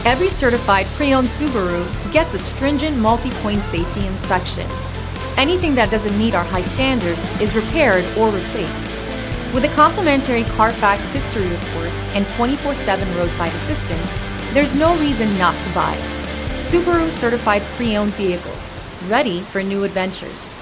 Every certified pre-owned Subaru gets a stringent multi-point safety inspection. Anything that doesn't meet our high standards is repaired or replaced. With a complimentary Carfax history report and 24/7 roadside assistance, there's no reason not to buy. Subaru certified pre-owned vehicles, ready for new adventures.